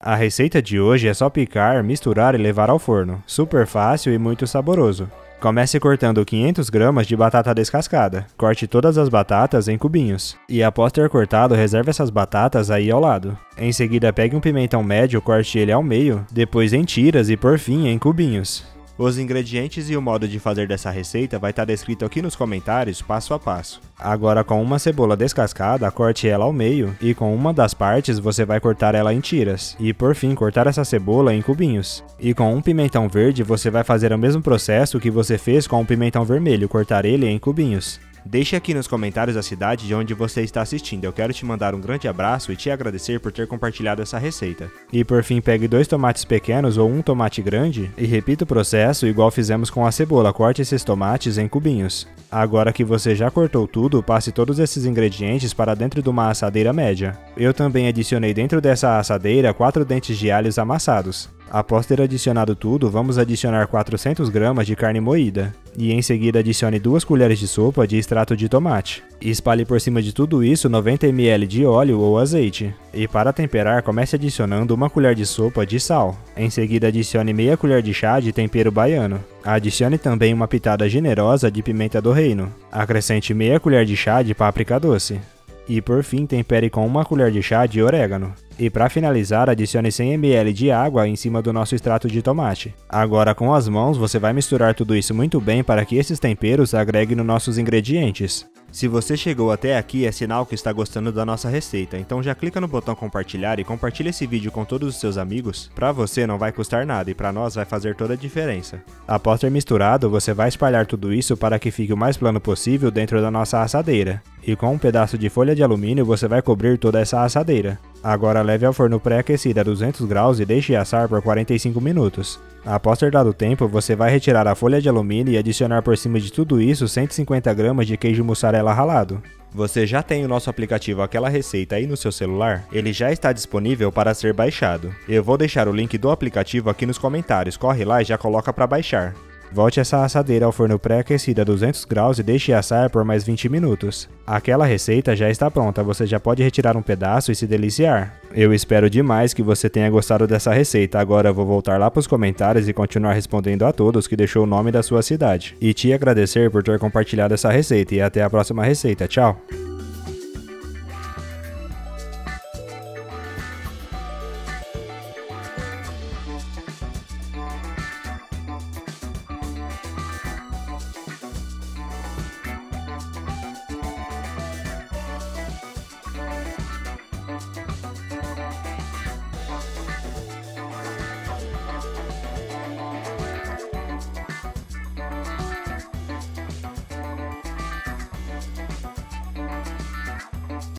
A receita de hoje é só picar, misturar e levar ao forno. Super fácil e muito saboroso. Comece cortando 500 gramas de batata descascada. Corte todas as batatas em cubinhos. E após ter cortado, reserve essas batatas aí ao lado. Em seguida, pegue um pimentão médio, corte ele ao meio, depois em tiras e por fim em cubinhos. Os ingredientes e o modo de fazer dessa receita vai estar descrito aqui nos comentários passo a passo. Agora, com uma cebola descascada, corte ela ao meio e com uma das partes você vai cortar ela em tiras. E por fim, cortar essa cebola em cubinhos. E com um pimentão verde você vai fazer o mesmo processo que você fez com o pimentão vermelho, cortar ele em cubinhos. Deixe aqui nos comentários a cidade de onde você está assistindo, eu quero te mandar um grande abraço e te agradecer por ter compartilhado essa receita. E por fim, pegue 2 tomates pequenos ou um tomate grande e repita o processo igual fizemos com a cebola, corte esses tomates em cubinhos. Agora que você já cortou tudo, passe todos esses ingredientes para dentro de uma assadeira média. Eu também adicionei dentro dessa assadeira 4 dentes de alhos amassados. Após ter adicionado tudo, vamos adicionar 400 gramas de carne moída. E em seguida adicione 2 colheres de sopa de extrato de tomate. E espalhe por cima de tudo isso 90 ml de óleo ou azeite. E para temperar, comece adicionando 1 colher de sopa de sal. Em seguida adicione meia colher de chá de tempero baiano. Adicione também uma pitada generosa de pimenta do reino. Acrescente meia colher de chá de páprica doce. E por fim, tempere com 1 colher de chá de orégano. E para finalizar, adicione 100 ml de água em cima do nosso extrato de tomate. Agora com as mãos você vai misturar tudo isso muito bem para que esses temperos agreguem nos nossos ingredientes. Se você chegou até aqui é sinal que está gostando da nossa receita, então já clica no botão compartilhar e compartilha esse vídeo com todos os seus amigos. Para você não vai custar nada e para nós vai fazer toda a diferença. Após ter misturado, você vai espalhar tudo isso para que fique o mais plano possível dentro da nossa assadeira. E com um pedaço de folha de alumínio você vai cobrir toda essa assadeira. Agora leve ao forno pré-aquecido a 200 graus e deixe assar por 45 minutos. Após ter dado tempo, você vai retirar a folha de alumínio e adicionar por cima de tudo isso 150 gramas de queijo mussarela ralado. Você já tem o nosso aplicativo Aquela Receita aí no seu celular? Ele já está disponível para ser baixado. Eu vou deixar o link do aplicativo aqui nos comentários, corre lá e já coloca para baixar. Volte essa assadeira ao forno pré-aquecido a 200 graus e deixe assar por mais 20 minutos. Aquela receita já está pronta, você já pode retirar um pedaço e se deliciar. Eu espero demais que você tenha gostado dessa receita, agora eu vou voltar lá para os comentários e continuar respondendo a todos que deixou o nome da sua cidade. E te agradecer por ter compartilhado essa receita e até a próxima receita, tchau!